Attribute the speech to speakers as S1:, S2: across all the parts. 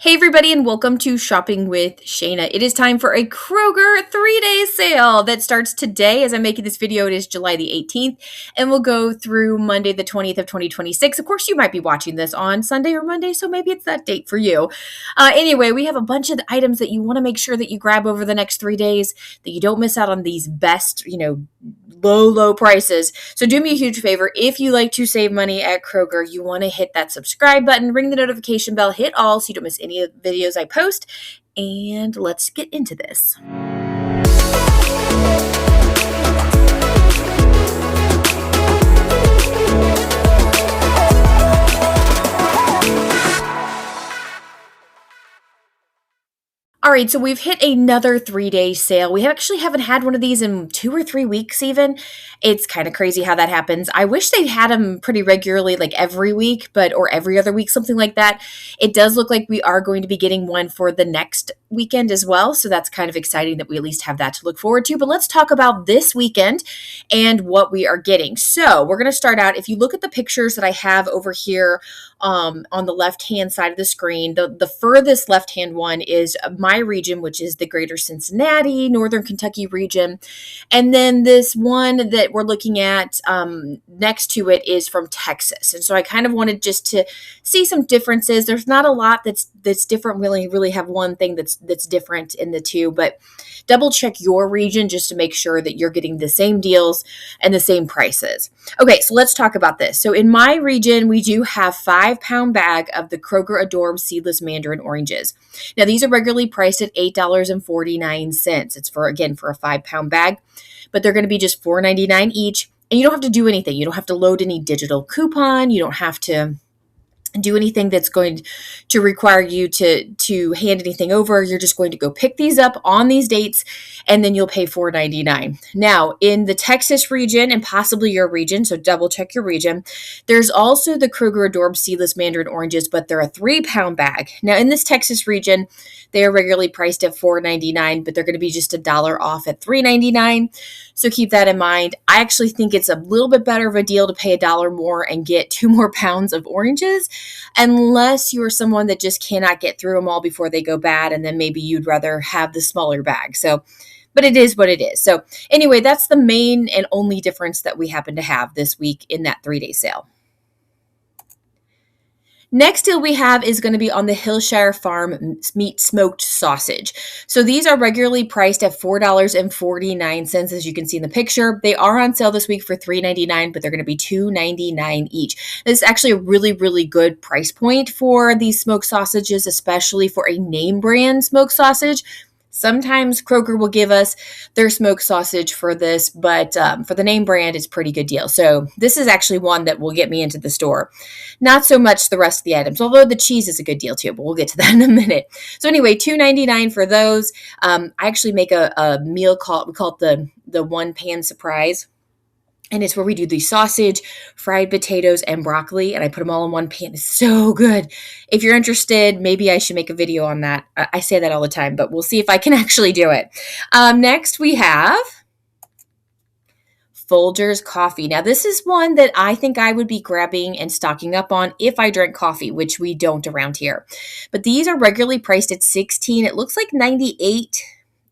S1: Hey everybody and welcome to Shopping with Shana. It is time for a Kroger 3-day sale that starts today. As I'm making this video, it is July the 18th and we'll go through Monday the 20th of 2026. Of course, you might be watching this on Sunday or Monday, so maybe it's that date for you. Anyway, we have a bunch of items that you want to make sure that you grab over the next 3 days, that you don't miss out on these best, low prices. So do me a huge favor. If you like to save money at Kroger, you want to hit that subscribe button, ring the notification bell, hit all so you don't miss any of the videos I post. And let's get into this. All right, so we've hit another 3-day sale. We actually haven't had one of these in 2 or 3 weeks even. It's kind of crazy how that happens. I wish they had them pretty regularly, like every week, or every other week, something like that. It does look like we are going to be getting one for the next weekend as well. So that's kind of exciting that we at least have that to look forward to. But let's talk about this weekend and what we are getting. So we're going to start out. If you look at the pictures that I have over here on the left-hand side of the screen, the furthest left-hand one is my region, which is the greater Cincinnati, Northern Kentucky region. And then this one that we're looking at next to it is from Texas. And so I kind of wanted just to see some differences. There's not a lot that's different. We really have one thing that's different in the two, but double check your region just to make sure that you're getting the same deals and the same prices. Okay, so let's talk about this. So in my region, we do have 5-pound bag of the Kroger Adorb seedless Mandarin oranges. Now these are regularly priced at $8.49. It's for a 5-pound bag, but they're going to be just $4.99 each. And you don't have to do anything. You don't have to load any digital coupon. You don't have to do anything that's going to require you to hand anything over. You're just going to go pick these up on these dates, and then you'll pay $4.99. Now, in the Texas region and possibly your region, so double check your region, there's also the Kroger Adorb seedless Mandarin oranges, but they're a 3-pound bag. Now, in this Texas region, they are regularly priced at $4.99, but they're going to be just $1 off at $3.99. So keep that in mind. I actually think it's a little bit better of a deal to pay $1 more and get 2 more pounds of oranges, unless you are someone that just cannot get through them all before they go bad, and then maybe you'd rather have the smaller bag. So, but it is what it is. So anyway, that's the main and only difference that we happen to have this week in that 3-day sale. Next deal we have is going to be on the Hillshire Farm meat smoked sausage. So these are regularly priced at $4.49, as you can see in the picture. They are on sale this week for $3.99, but they're going to be $2.99 each. This is actually a really, really good price point for these smoked sausages, especially for a name brand smoked sausage. Sometimes Kroger will give us their smoked sausage for this, but for the name brand, it's a pretty good deal. So this is actually one that will get me into the store. Not so much the rest of the items, although the cheese is a good deal too, but we'll get to that in a minute. So anyway, $2.99 for those. I actually make a meal we call it the one pan surprise. And it's where we do the sausage, fried potatoes, and broccoli. And I put them all in one pan. It's so good. If you're interested, maybe I should make a video on that. I say that all the time, but we'll see if I can actually do it. Next, we have Folgers coffee. Now, this is one that I think I would be grabbing and stocking up on if I drank coffee, which we don't around here. But these are regularly priced at $16. It looks like $98.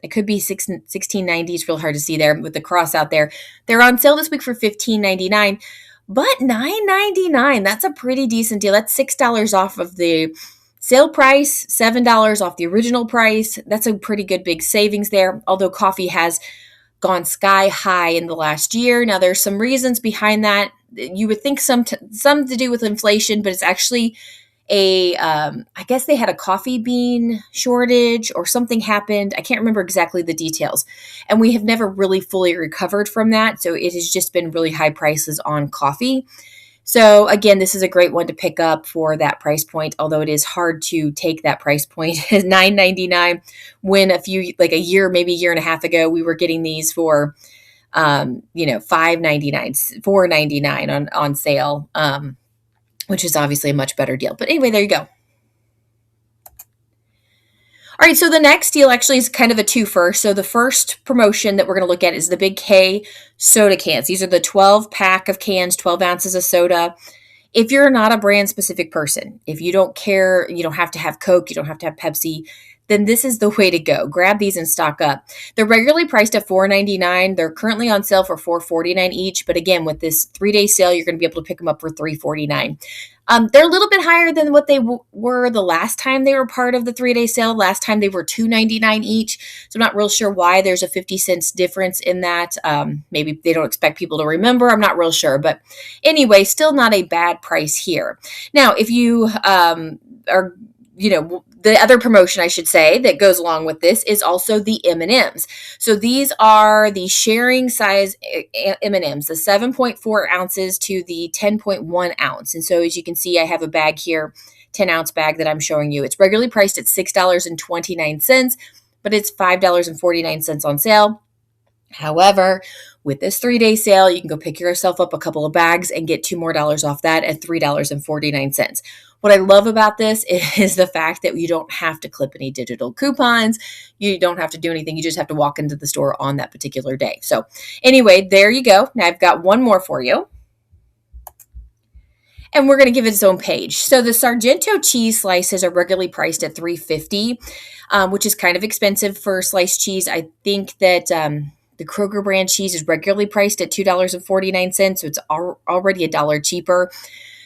S1: It could be $16.90. It's real hard to see there with the cross out there. They're on sale this week for $15.99, but $9.99. That's a pretty decent deal. That's $6 off of the sale price, $7 off the original price. That's a pretty good big savings there, although coffee has gone sky high in the last year. Now, there's some reasons behind that. You would think some to do with inflation, but it's actually I guess they had a coffee bean shortage or something happened. I can't remember exactly the details. And we have never really fully recovered from that. So it has just been really high prices on coffee. So again, this is a great one to pick up for that price point, although it is hard to take that price point at $9.99 when a year, maybe a year and a half ago, we were getting these for, $5.99, $4.99 on sale. Which is obviously a much better deal. But anyway, there you go. All right, so the next deal actually is kind of a twofer. So the first promotion that we're going to look at is the Big K soda cans. These are the 12-pack of cans, 12 ounces of soda. If you're not a brand specific person, if you don't care, you don't have to have Coke, you don't have to have Pepsi, then this is the way to go. Grab these and stock up. They're regularly priced at $4.99. They're currently on sale for $4.49 each. But again, with this 3-day sale, you're going to be able to pick them up for $3.49. They're a little bit higher than what they were the last time they were part of the 3-day sale. Last time they were $2.99 each. So I'm not real sure why there's a 50 cents difference in that. Maybe they don't expect people to remember. I'm not real sure. But anyway, still not a bad price here. Now, if you are, the other promotion, I should say, that goes along with this is also the M&Ms. So these are the sharing size M&Ms, the 7.4 ounces to the 10.1 ounce. And so as you can see, I have a bag here, 10-ounce bag that I'm showing you. It's regularly priced at $6.29, but it's $5.49 on sale. However, with this 3-day sale, you can go pick yourself up a couple of bags and get $2 more off that at $3.49. What I love about this is the fact that you don't have to clip any digital coupons. You don't have to do anything. You just have to walk into the store on that particular day. So anyway, there you go. Now I've got one more for you. And we're going to give it its own page. So the Sargento cheese slices are regularly priced at $3.50, which is kind of expensive for sliced cheese. I think that the Kroger brand cheese is regularly priced at $2.49, so it's already $1 cheaper.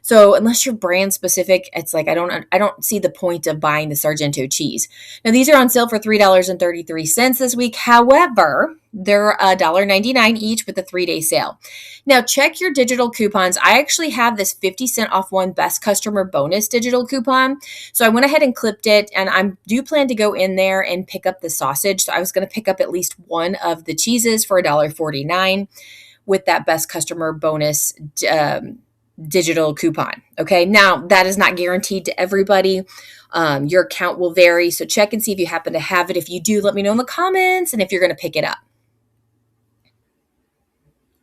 S1: So unless you're brand specific, it's like I don't see the point of buying the Sargento cheese. Now these are on sale for $3.33 this week. However, they're $1.99 each with a 3-day sale. Now check your digital coupons. I actually have this 50-cent off one best customer bonus digital coupon. So I went ahead and clipped it, and I do plan to go in there and pick up the sausage. So I was going to pick up at least one of the cheeses for $1.49 with that best customer bonus digital coupon. Okay. Now that is not guaranteed to everybody. Your account will vary. So check and see if you happen to have it. If you do, let me know in the comments and if you're going to pick it up.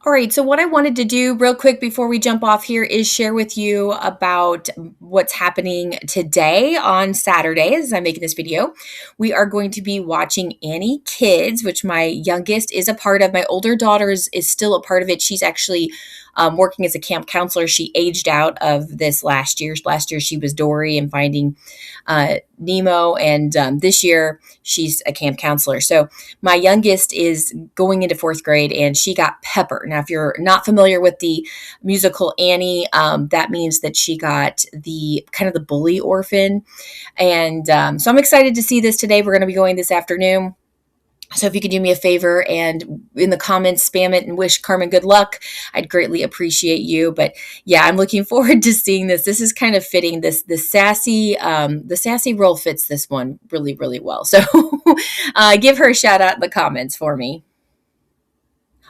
S1: All right, so what I wanted to do real quick before we jump off here is share with you about what's happening today on Saturday as I'm making this video. We are going to be watching Annie Kids, which my youngest is a part of. My older daughter is still a part of it. She's actually working as a camp counselor. She aged out of this last year. Last year she was Dory and Finding Nemo, and this year she's a camp counselor. So my youngest is going into 4th grade, and she got Pepper. Now, if you're not familiar with the musical Annie, that means that she got the kind of the bully orphan. And so I'm excited to see this today. We're going to be going this afternoon. So if you could do me a favor and in the comments, spam it and wish Carmen good luck, I'd greatly appreciate you. But yeah, I'm looking forward to seeing this. This is kind of fitting. The sassy role fits this one really, really well. So give her a shout out in the comments for me.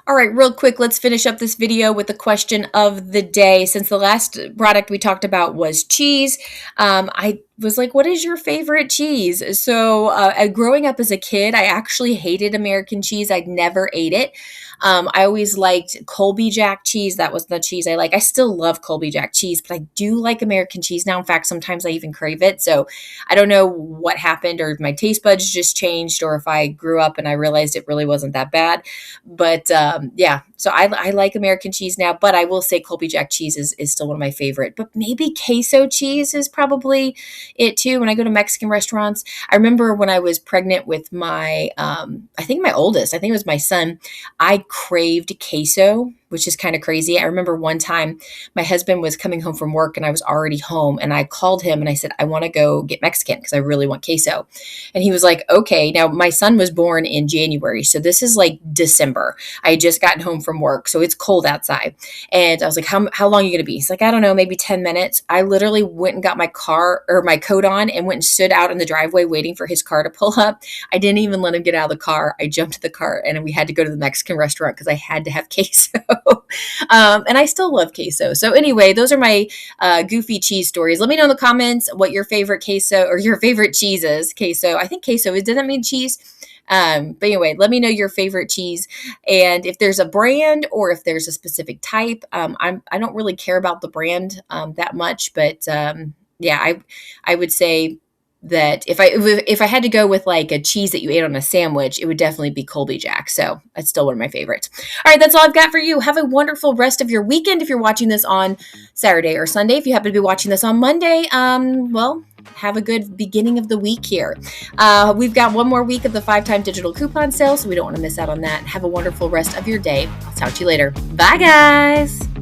S1: All right, real quick, let's finish up this video with the question of the day. Since the last product we talked about was cheese, I was like, what is your favorite cheese? So growing up as a kid, I actually hated American cheese. I'd never ate it. I always liked Colby Jack cheese. That was the cheese I like. I still love Colby Jack cheese, but I do like American cheese now. In fact, sometimes I even crave it. So I don't know what happened, or if my taste buds just changed, or if I grew up and I realized it really wasn't that bad. But yeah, so I like American cheese now, but I will say Colby Jack cheese is still one of my favorite. But maybe queso cheese is probably it too. When I go to Mexican restaurants, I remember when I was pregnant with my, I think my oldest, I think it was my son, I craved queso, which is kind of crazy. I remember one time my husband was coming home from work and I was already home, and I called him and I said, I want to go get Mexican because I really want queso. And he was like, okay. Now my son was born in January, so this is like December. I had just gotten home from work, so it's cold outside. And I was like, how long are you going to be? He's like, I don't know, maybe 10 minutes. I literally went and got my coat on and went and stood out in the driveway waiting for his car to pull up. I didn't even let him get out of the car. I jumped to the car and we had to go to the Mexican restaurant because I had to have queso. And I still love queso. So anyway, those are my goofy cheese stories. Let me know in the comments what your favorite queso or your favorite cheese is. Queso. I think queso doesn't mean cheese. But anyway, let me know your favorite cheese, and if there's a brand or if there's a specific type. I don't really care about the brand that much, but yeah, I would say that if I had to go with like a cheese that you ate on a sandwich, it would definitely be Colby Jack. So that's still one of my favorites. All right, that's all I've got for you. Have a wonderful rest of your weekend. If you're watching this on Saturday or Sunday, if you happen to be watching this on Monday, well, have a good beginning of the week here. We've got one more week of the 5-time digital coupon sale, so we don't want to miss out on that. Have a wonderful rest of your day. I'll talk to you later. Bye, guys.